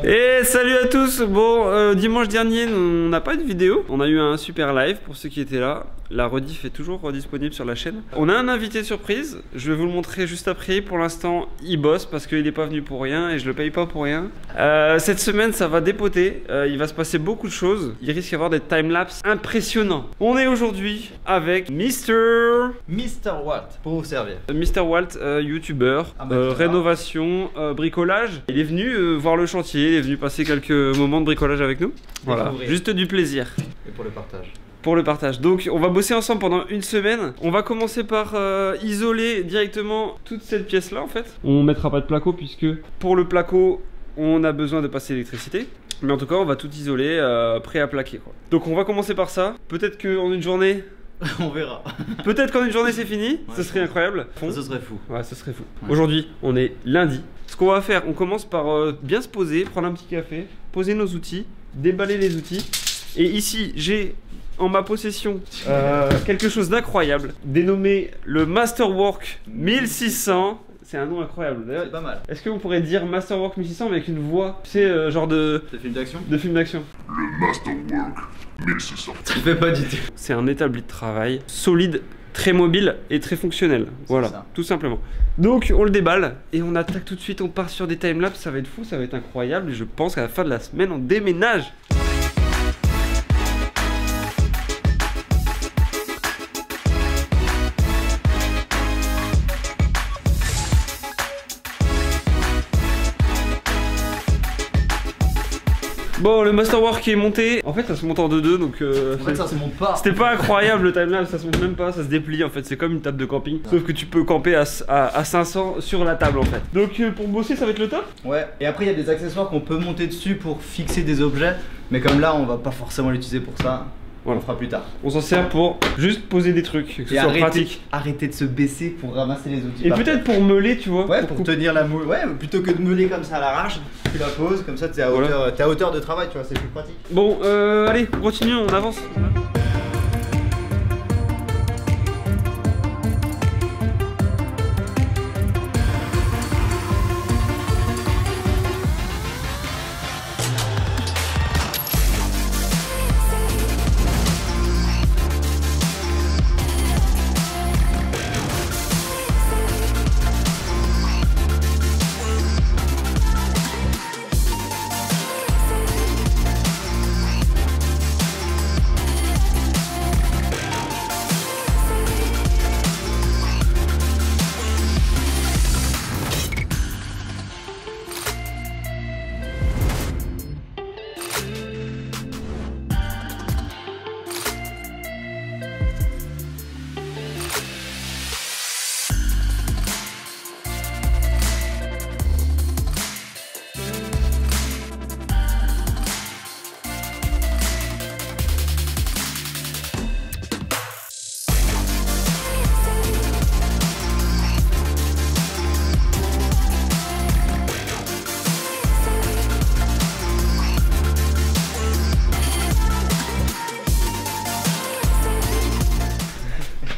Et salut à tous. Bon, dimanche dernier, on n'a pas eu de vidéo. On a eu un super live pour ceux qui étaient là. La rediff est toujours disponible sur la chaîne. On a un invité surprise. Je vais vous le montrer juste après. Pour l'instant, il bosse parce qu'il n'est pas venu pour rien et je le paye pas pour rien. Cette semaine, ça va dépoter. Il va se passer beaucoup de choses. Il risque d'y avoir des timelapses impressionnants. On est aujourd'hui avec Mr. Walt pour vous servir. Mr. Walt, youtubeur, rénovation, bricolage. Il est venu voir le chantier, il est venu passer quelques moments de bricolage avec nous. Voilà, juste du plaisir. Et pour le partage. Pour le partage. Donc on va bosser ensemble pendant une semaine. On va commencer par isoler directement toute cette pièce là en fait. On mettra pas de placo puisque pour le placo on a besoin de passer l'électricité. Mais en tout cas on va tout isoler prêt à plaquer quoi. Donc on va commencer par ça. Peut-être qu'en une journée on verra. Peut-être qu'en une journée c'est fini, ce serait incroyable. Ce serait fou. Ouais, ce serait fou. Ouais. Aujourd'hui, on est lundi. Ce qu'on va faire, on commence par bien se poser, prendre un petit café, poser nos outils, déballer les outils. Et ici, j'ai en ma possession quelque chose d'incroyable, dénommé le Masterwork 1600. C'est un nom incroyable. C'est pas mal. Est-ce qu'on pourrait dire Masterwork 1600 mais avec une voix, tu sais, genre de film d'action? De film d'action. Le Masterwork 1600. Ça ne fait pas du tout. C'est un établi de travail solide, très mobile et très fonctionnel. Voilà, ça. Tout simplement. Donc on le déballe et on attaque tout de suite, on part sur des timelapses, ça va être fou, ça va être incroyable et je pense qu'à la fin de la semaine on déménage. Bon, le Masterwork est monté. En fait, ça se monte en 2-2 donc. En fait, ça se monte pas. C'était pas incroyable le timelapse, ça se monte même pas, ça se déplie en fait. C'est comme une table de camping. Sauf que tu peux camper à 500 sur la table en fait. Donc, pour bosser, ça va être le top. Ouais, et après, il y a des accessoires qu'on peut monter dessus pour fixer des objets. Mais comme là, on va pas forcément l'utiliser pour ça. Voilà. On fera plus tard. On s'en sert pour juste poser des trucs, que ce soit pratique. Arrêter de se baisser pour ramasser les outils. Et peut-être pour meuler, tu vois. Ouais, pour tenir la moule. Ouais, plutôt que de meuler comme ça à l'arrache, tu la poses, comme ça t'es à, à hauteur de travail, tu vois, c'est plus pratique. Bon, allez, on continue, on avance.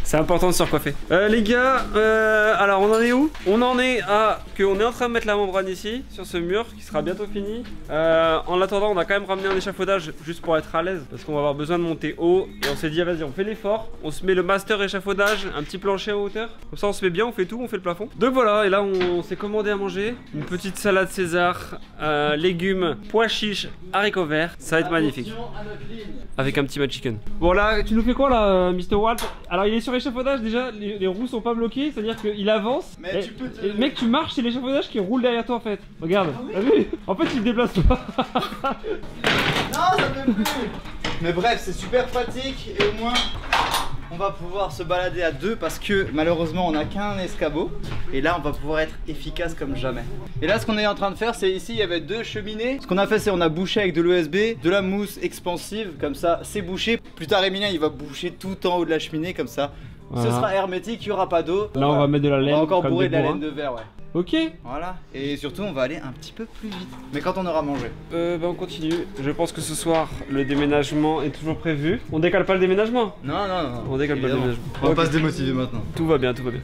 C'est important de se recoiffer. Les gars, alors on en est où? On en est à qu'on est en train de mettre la membrane ici, sur ce mur, qui sera bientôt fini. En attendant, on a quand même ramené un échafaudage juste pour être à l'aise, parce qu'on va avoir besoin de monter haut. Et on s'est dit, vas-y, on fait l'effort. On se met le master échafaudage, un petit plancher à hauteur. Comme ça, on se met bien, on fait tout, on fait le plafond. Donc voilà, et là, on s'est commandé à manger. Une petite salade César, légumes, pois chiches, haricots verts. Ça va être magnifique. Avec un petit chicken. Bon là, tu nous fais quoi là, Mr. Walt? Alors il est sur l'échafaudage déjà, les roues sont pas bloquées, c'est à dire qu'il avance. Mais tu peux te... Mec, tu marches, c'est l'échafaudage qui roule derrière toi en fait. Regarde, t'as vu? En fait il déplace pas. Non, ça fait plus. Mais bref, c'est super pratique et au moins on va pouvoir se balader à deux parce que malheureusement on n'a qu'un escabeau. Et là on va pouvoir être efficace comme jamais. Et là ce qu'on est en train de faire, c'est ici il y avait deux cheminées. Ce qu'on a fait, c'est on a bouché avec de l'OSB, de la mousse expansive, comme ça c'est bouché. Plus tard Emilien il va boucher tout en haut de la cheminée comme ça. Voilà. Ce sera hermétique, il n'y aura pas d'eau. Là on va mettre de la laine. On va encore bourrer de la laine de verre, ouais. Ok. Voilà. Et surtout on va aller un petit peu plus vite. Mais quand on aura mangé. Bah on continue. Je pense que ce soir le déménagement est toujours prévu. On décale pas le déménagement? Non, non, non. On décale pas le déménagement. On va pas se démotiver maintenant. Tout va bien, tout va bien.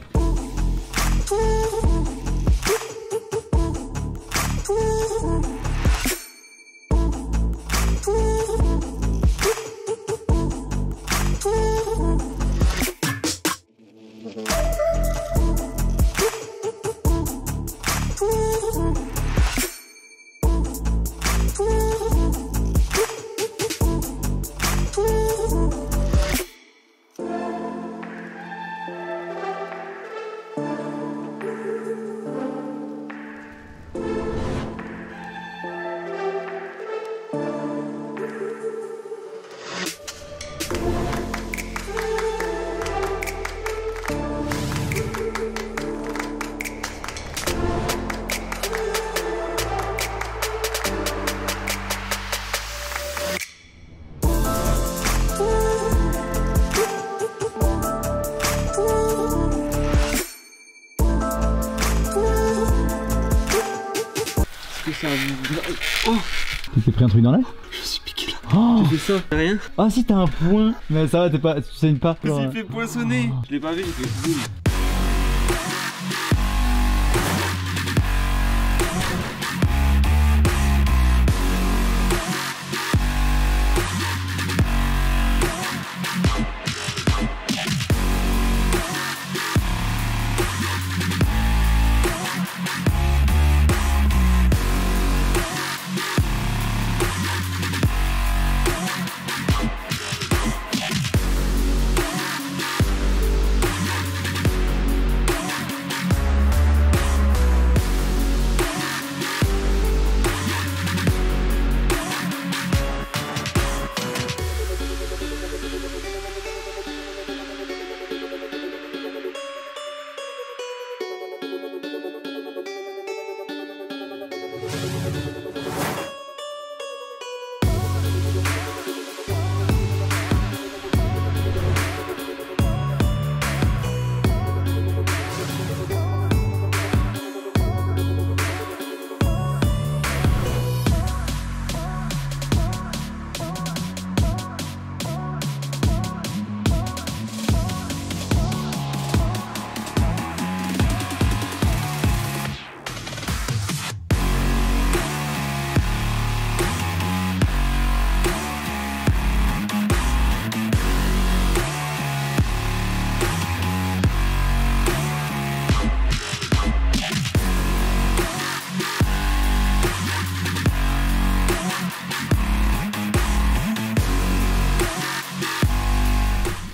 Oh. Tu t'es pris un truc dans l'œil? Je me suis piqué là. Oh. Tu fais ça, t'as rien? Ah si t'as un point. Mais ça va, t'es pas, tu saignes pas. Il s'est fait poinçonner. Je l'ai pas vu, il fait boum.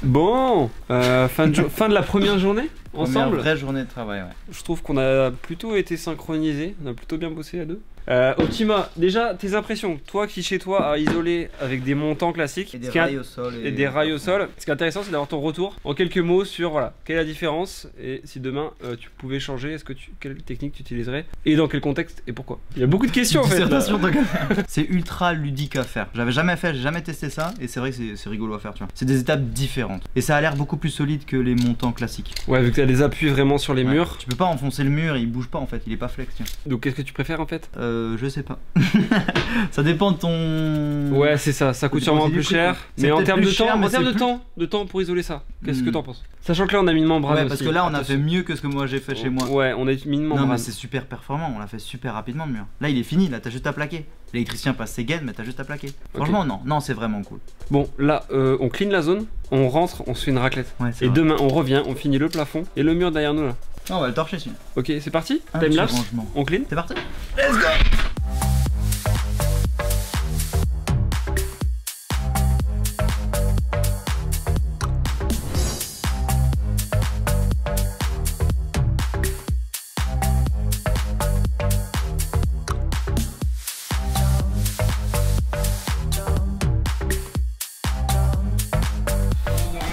Bon, fin de la première journée ensemble. Première vraie journée de travail, ouais. Je trouve qu'on a plutôt été synchronisés, on a plutôt bien bossé à deux. Optima, déjà tes impressions, toi qui chez toi a isolé avec des montants classiques et des rails au sol. Et des rails au sol. Ce qui est intéressant, c'est d'avoir ton retour en quelques mots sur voilà, quelle est la différence et si demain tu pouvais changer, quelle technique tu utiliserais et dans quel contexte et pourquoi. Il y a beaucoup de questions en fait. C'est ultra ludique à faire. J'avais jamais fait, j'ai jamais testé ça et c'est vrai que c'est rigolo à faire, tu vois. C'est des étapes différentes et ça a l'air beaucoup plus solide que les montants classiques. Ouais, vu que tu as des appuis vraiment sur les murs. Tu peux pas enfoncer le mur, il bouge pas en fait, il est pas flex, tiens. Donc qu'est-ce que tu préfères en fait? Je sais pas. Ça dépend de ton... Ouais, c'est ça, ça coûte sûrement plus cher. Mais en termes de temps pour isoler ça, qu'est-ce que t'en penses? Sachant que là on a mis une membrane ouais, aussi. parce que là on a fait mieux que ce que moi j'ai fait chez moi. Ouais, on a mis une membrane. Non mais c'est super performant, on l'a fait super rapidement le mur. Là il est fini, là t'as juste à plaquer. L'électricien passe ses gaines mais t'as juste à plaquer. Franchement non, c'est vraiment cool. Bon là on clean la zone, on rentre, on se fait une raclette. Ouais, et vrai. Demain on revient, on finit le plafond et le mur derrière nous là. Oh, on va le torcher celui-là. Ok, c'est parti. Timelapse, on clean. C'est parti. Let's go.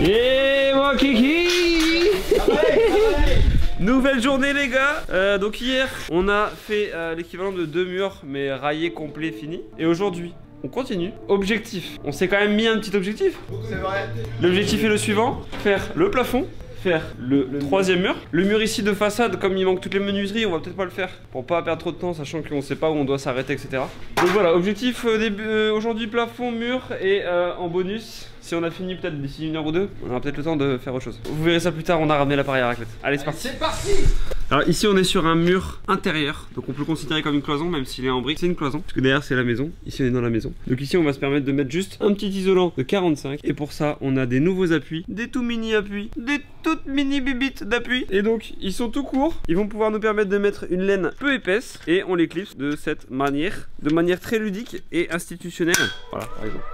Et moi Kiki. Nouvelle journée les gars. Donc hier on a fait l'équivalent de 2 murs mais raillés, complets, finis. Et aujourd'hui on continue. Objectif, on s'est quand même mis un petit objectif. C'est vrai. L'objectif est le suivant, faire le plafond, faire le troisième mur. Le mur ici de façade, comme il manque toutes les menuiseries, on va peut-être pas le faire pour pas perdre trop de temps, sachant qu'on sait pas où on doit s'arrêter, etc. Donc voilà, objectif aujourd'hui plafond, mur et en bonus, si on a fini peut-être d'ici 1 heure ou 2, on aura peut-être le temps de faire autre chose. Vous verrez ça plus tard, on a ramené l'appareil à raclette. Allez, c'est parti. C'est parti. Alors ici on est sur un mur intérieur, donc on peut le considérer comme une cloison même s'il est en briques. C'est une cloison, parce que derrière c'est la maison, ici on est dans la maison. Donc ici on va se permettre de mettre juste un petit isolant de 45. Et pour ça on a des nouveaux appuis, des tout mini appuis, des toutes mini bibites d'appui. Et donc ils sont tout courts, ils vont pouvoir nous permettre de mettre une laine peu épaisse. Et on les clipse de cette manière, de manière très ludique et institutionnelle. Voilà par exemple.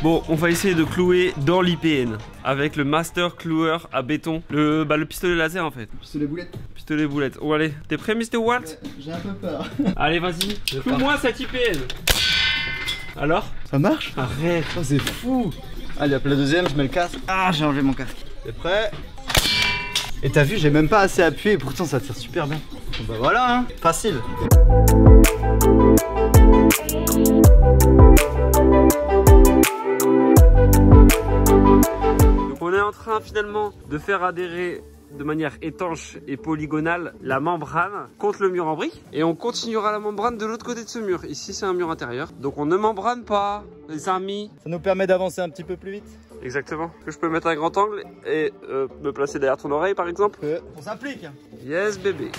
Bon, on va essayer de clouer dans l'IPN avec le Master Cloueur à béton. Le pistolet laser en fait. Pistolet boulette. Pistolet boulette. Oh allez, t'es prêt Mr. Walt? J'ai un peu peur. Allez vas-y, cloue-moi cette IPN. Alors? Ça marche? Arrête. Oh, c'est fou. Allez hop, la deuxième, je mets le casque. Ah, j'ai enlevé mon casque. T'es prêt? Et t'as vu, j'ai même pas assez appuyé et pourtant ça tire super bien. Bah voilà, hein. Facile. train finalement de faire adhérer de manière étanche et polygonale la membrane contre le mur en briques. Et on continuera la membrane de l'autre côté de ce mur. Ici, c'est un mur intérieur. Donc on ne membrane pas, les amis. Ça nous permet d'avancer un petit peu plus vite. Exactement. Que je peux mettre un grand angle et me placer derrière ton oreille, par exemple. On s'implique. Yes, bébé.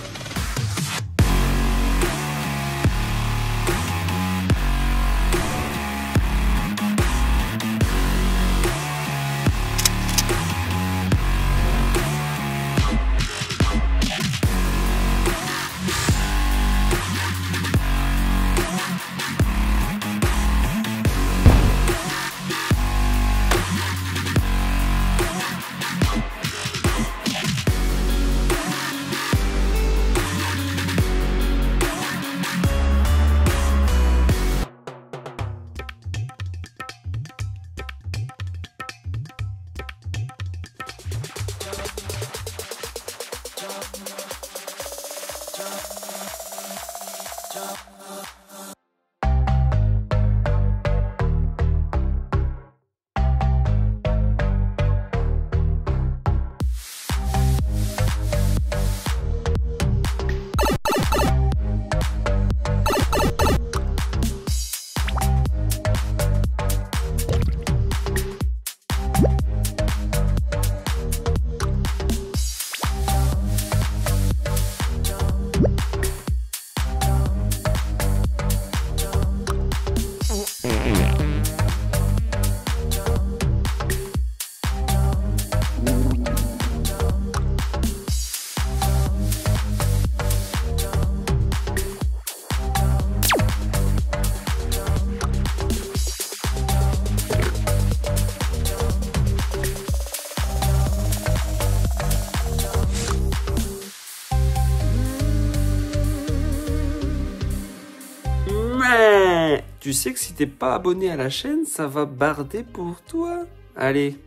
Tu sais que si t'es pas abonné à la chaîne, ça va barder pour toi. Allez,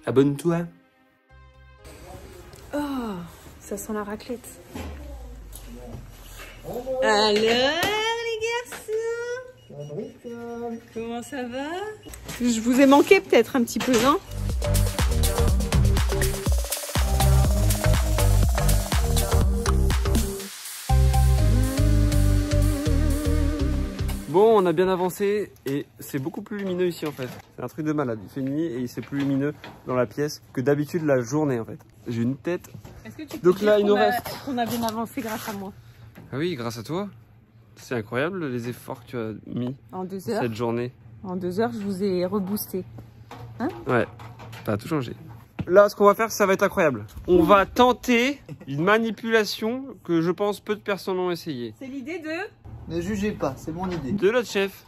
abonne-toi. Oh, ça sent la raclette. Alors, les garçons, comment ça va? Je vous ai manqué peut-être un petit peu, non? Bon, on a bien avancé et c'est beaucoup plus lumineux ici en fait. C'est un truc de malade. Il fait nuit et c'est plus lumineux dans la pièce que d'habitude la journée en fait. J'ai une tête. Est-ce que tu peux Donc dire là, il nous reste. qu'on a bien avancé grâce à moi? Ah oui, grâce à toi. C'est incroyable les efforts que tu as mis En 2 heures. cette journée. En 2 heures, je vous ai reboosté. Ouais, t'as tout changé. Là, ce qu'on va faire, ça va être incroyable. On va tenter une manipulation que je pense peu de personnes ont essayé. C'est l'idée de... Ne jugez pas, c'est mon idée. De notre chef.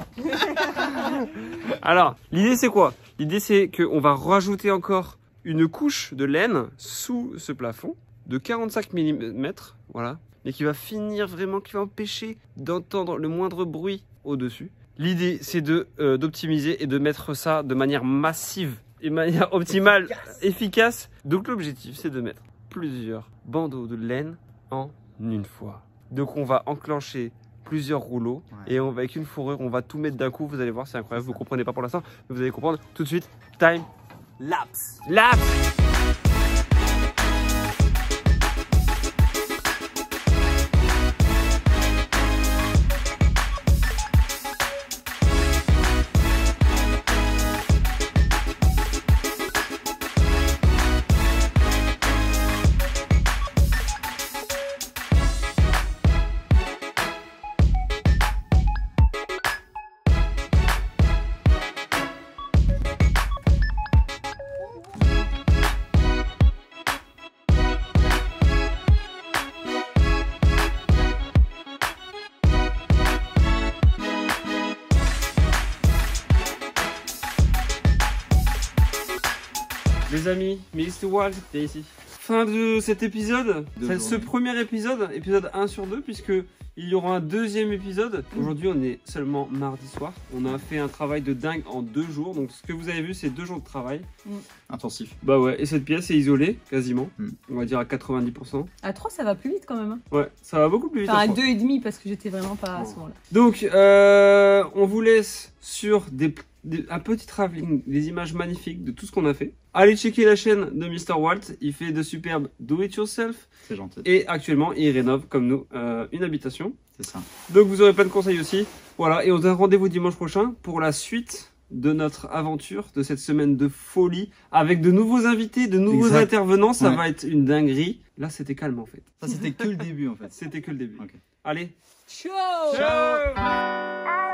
Alors, l'idée c'est quoi? L'idée c'est qu'on va rajouter encore une couche de laine sous ce plafond de 45 mm, voilà, mais qui va finir vraiment, qui va empêcher d'entendre le moindre bruit au-dessus. L'idée c'est d'optimiser et de mettre ça de manière massive et de manière optimale, efficace. Donc l'objectif c'est de mettre plusieurs bandeaux de laine en une fois. Donc on va enclencher plusieurs rouleaux et avec une fourrure on va tout mettre d'un coup. Vous allez voir, c'est incroyable, vous comprenez pas pour l'instant mais vous allez comprendre tout de suite. Time lapse. Les amis, Mr. Wall, t'es ici. Fin de cet épisode, ce premier épisode, épisode 1 sur 2, puisque il y aura un deuxième épisode. Aujourd'hui, on est seulement mardi soir. On a fait un travail de dingue en 2 jours. Donc, ce que vous avez vu, c'est 2 jours de travail. Intensif. Bah ouais, et cette pièce est isolée, quasiment. On va dire à 90%. À 3, ça va plus vite quand même. Hein. Ouais, ça va beaucoup plus vite. Enfin, à 2,5 parce que j'étais vraiment pas à ce moment-là. Donc, on vous laisse sur un petit travelling, des images magnifiques de tout ce qu'on a fait. Allez checker la chaîne de Mr. Walt, il fait de superbes do-it-yourself. C'est gentil. Et actuellement, il rénove, comme nous, une habitation. C'est ça. Donc vous aurez plein de conseils aussi. Voilà, et on se donne rendez-vous dimanche prochain pour la suite de notre aventure, de cette semaine de folie, avec de nouveaux invités, de nouveaux intervenants. Ça va être une dinguerie. Là, c'était calme en fait. Ça, c'était que le début en fait. C'était que le début. Okay. Allez. Ciao. Ciao.